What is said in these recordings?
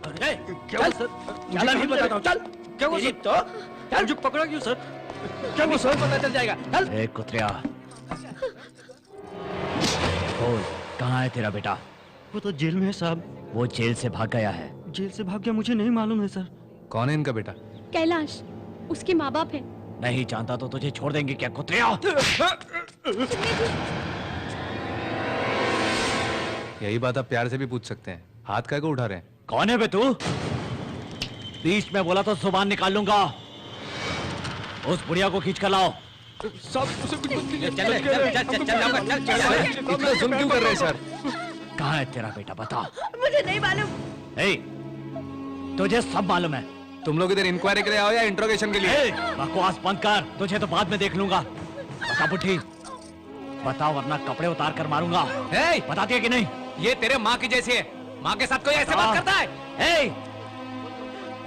चल सर, चल अभी बताता हूँ, चल। क्या हुआ सर? तो चल, मुझे पकड़ा क्यों सर? क्या हुआ सर? पता चल जाएगा। चल। ए कुत्रिया, बोल कहाँ है तेरा बेटा? वो तो जेल में है साहब। वो जेल से भाग गया है। जेल से भाग गया? मुझे नहीं मालूम है सर। कौन है इनका बेटा? कैलाश, उसके माँ बाप है। नहीं जानता तो तुझे छोड़ देंगे क्या कुत्रिया? यही बात आप प्यार से भी पूछ सकते हैं, हाथ काहे को उठा रहे हैं? कौन है बे तू? बीच में बोला तो जुबान निकाल लूंगा। उस बुढ़िया को खींच कर लाओ। सब उसे इतना जुल्म क्यों कर रहे हैं सर? कहाँ है तेरा बेटा बता? मुझे नहीं मालूम। तुझे सब मालूम है। तुम लोग इधर इंक्वायरी के लिए आओ या इंट्रोगेशन के लिए? बकवास बंद कर, तुझे तो बाद में देख लूंगा। बता बुढ़ी, बता वरना कपड़े उतार कर मारूंगा। बताती है कि नहीं? ये तेरे माँ की जैसी है, माँ के साथ कोई ऐसे बात करता है?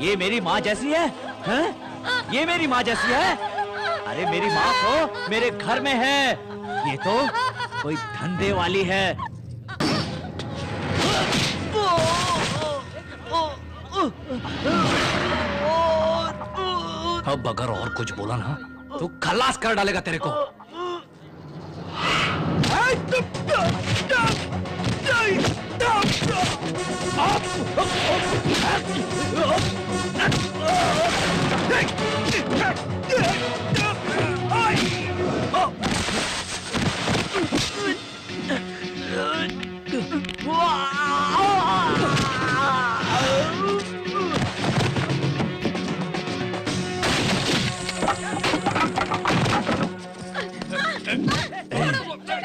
ये मेरी माँ जैसी है? ये मेरी माँ जैसी है? अरे मेरी माँ तो मेरे घर में है, ये तो कोई धंधे वाली है। अब अगर और कुछ बोला ना तो खलास कर डालेगा तेरे को।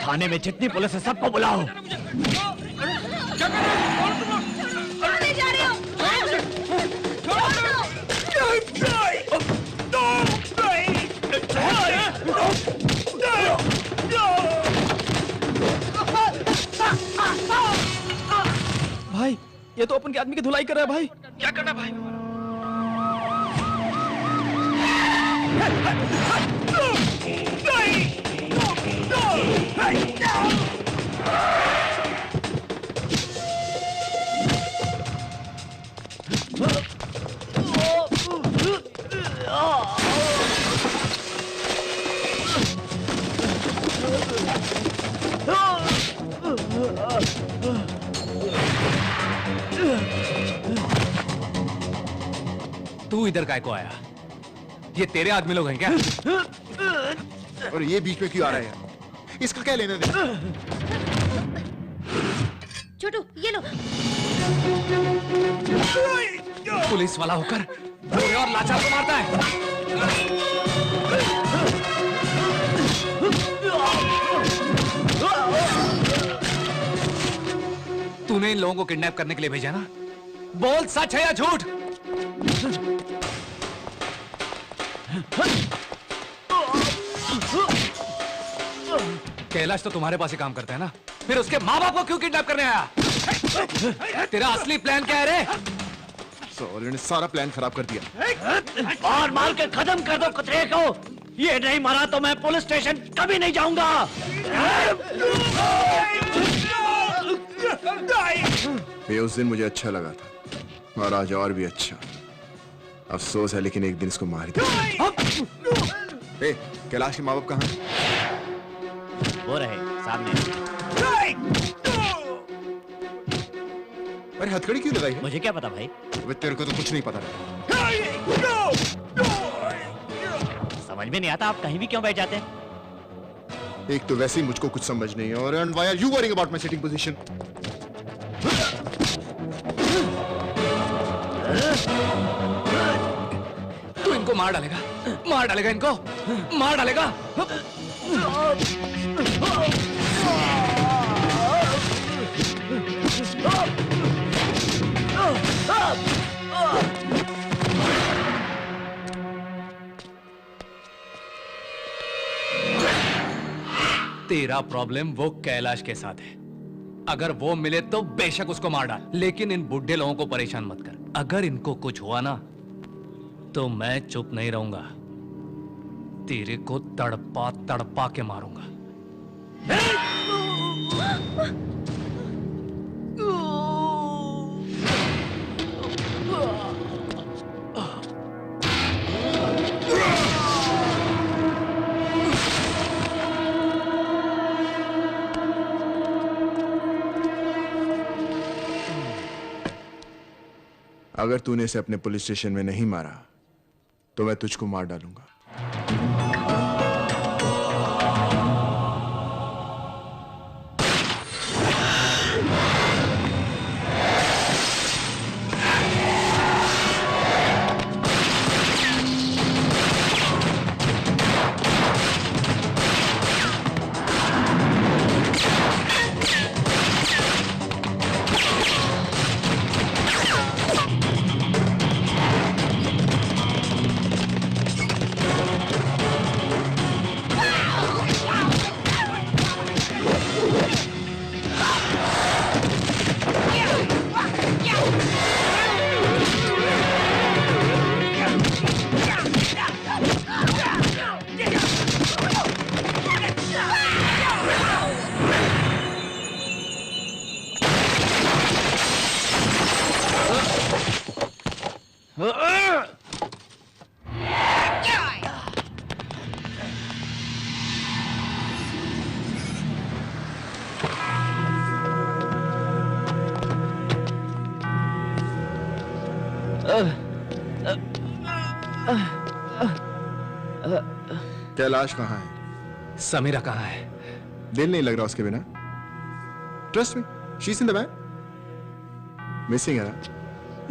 थाने में जितनी पुलिस है सबको बुलाओ। जा रही हो? भाई, ये तो अपन के आदमी की धुलाई कर रहा है भाई। क्या करना है भाई? तू इधर काय को आया? ये तेरे आदमी लोग हैं क्या? और ये बीच में क्यों आ रहा है? इसका क्या लेना देना? छोटू, ये लो। पुलिस वाला होकर बुरे और लाचार को मारता है। तूने इन लोगों को किडनैप करने के लिए भेजा ना? बोल सच है या झूठ? कैलाश तो तुम्हारे पास ही काम करता है ना, फिर उसके माँ बाप को क्यों किडनैप करने आया? तेरा असली प्लान क्या है रे? सॉरी ने सारा प्लान खराब कर दिया। और मार के खत्म कर दो कुत्ते को। ये नहीं मरा तो मैं पुलिस स्टेशन कभी नहीं जाऊंगा। ये उस दिन मुझे अच्छा लगा था और आज और भी अच्छा। अफसोस है लेकिन एक दिन इसको मार दिया। कैलाश के माँ बाप कहाँ हैं? वो रहे सामने। अरे हथकड़ी क्यों लगाई है? मुझे क्या पता भाई? वे तेरे को तो कुछ नहीं पता। समझ में नहीं आता आप कहीं भी क्यों बैठ जाते हैं? एक तो वैसे ही मुझको कुछ समझ नहीं है और and why are you worrying about my sitting position? तू इनको मार डालेगा, मार डालेगा इनको, मार डालेगा। तेरा प्रॉब्लम वो कैलाश के साथ है। अगर वो मिले तो बेशक उसको मार डाल, लेकिन इन बुढ़े लोगों को परेशान मत कर। अगर इनको कुछ हुआ ना तो मैं चुप नहीं रहूंगा, तेरे को तड़पा तड़पा के मारूंगा। अगर तूने इसे अपने पुलिस स्टेशन में नहीं मारा तो मैं तुझको मार डालूंगा। कैलाश कहाँ है? समीरा कहाँ है? दिल नहीं लग रहा उसके बिना। Trust me, she is in the bank. Missing है ना?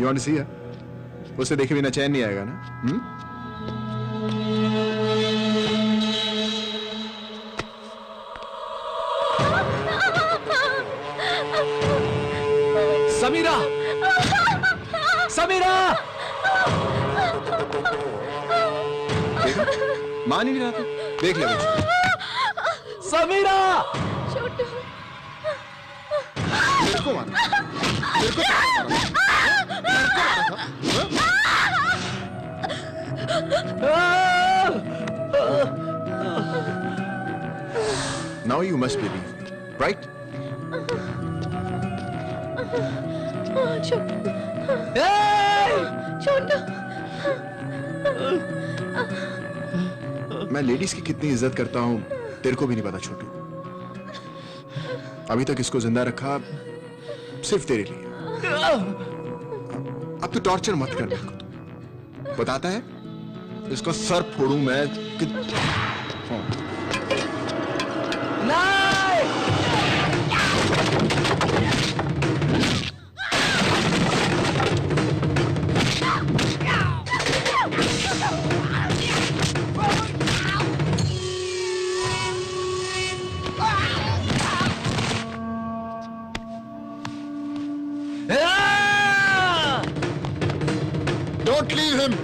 यू वांट टू सी हर? उसे देखे बिना चैन नहीं आएगा ना? समीरा! समीरा! देखा? मान ही नहीं रहा था। देख ले मुझे। समीरा! छोटू, मेरे को मारा। मेरे को मारा। मेरे को मारा था। Now you must believe me, right? छोटू, मैं लेडीज की कितनी इज्जत करता हूं तेरे को भी नहीं पता छोटू। अभी तक इसको जिंदा रखा सिर्फ तेरे लिए। अब तू टॉर्चर मत कर मेरे को। बताता है इसका सर फोड़ूं मैं। Don't leave him.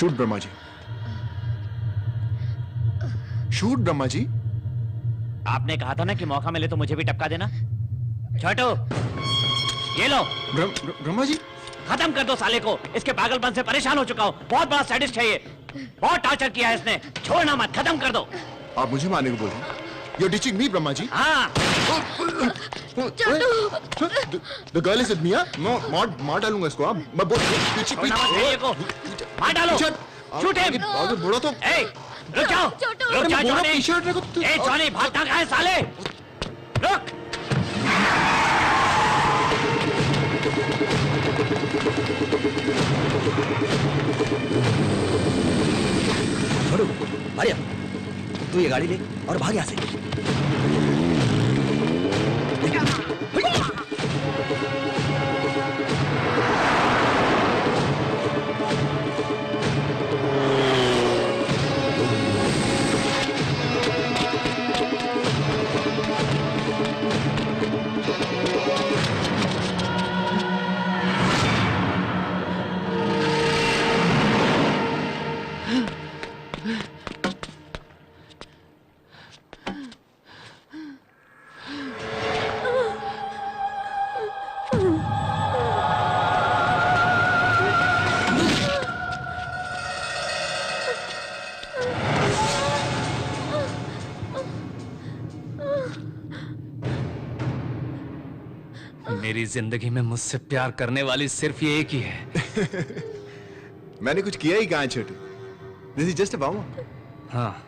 Shoot Brahma ji. Shoot Brahma ji. आपने कहा था ना कि मौका मिले तो मुझे भी टपका देना। छोटू, ये लो। ब्रह्मा जी खत्म कर दो साले को। इसके पागलपन से परेशान हो चुका हूँ। बहुत बड़ा सैडिस्ट है ये। बहुत टॉर्चर किया है इसने। छोड़ना मत, खत्म कर दो। आप मुझे मारने को बोल रहे हैं? You're ditching me, Brahma ji. हाँ। The girl is with me, मार डालूंगा इसको। आप मैं बोल छोड़ना मत मेरे को। मार डालो। Shoot him. आगे बढ़ो तो। ए, रुक जाओ। रुक जा जॉनी। टी-शर्ट रखो। ए जॉनी, भागता कहाँ है साले? रुक। छोड़ो, आर्या, तू ये गाड़ी ले और भाग यहाँ से। मेरी जिंदगी में मुझसे प्यार करने वाली सिर्फ ये एक ही है। मैंने कुछ किया ही कहाँ है Chhotu? This is just a warm up. हाँ।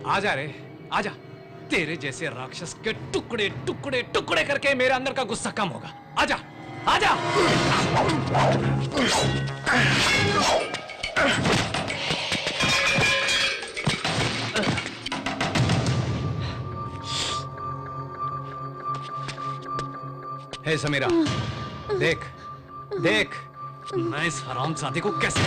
आजा रे, आजा। तेरे जैसे राक्षस के टुकड़े टुकड़े टुकड़े करके मेरे अंदर का गुस्सा कम होगा। आजा, आजा। हे समीरा, देख, देख, मैं इस हरामजादे को कैसे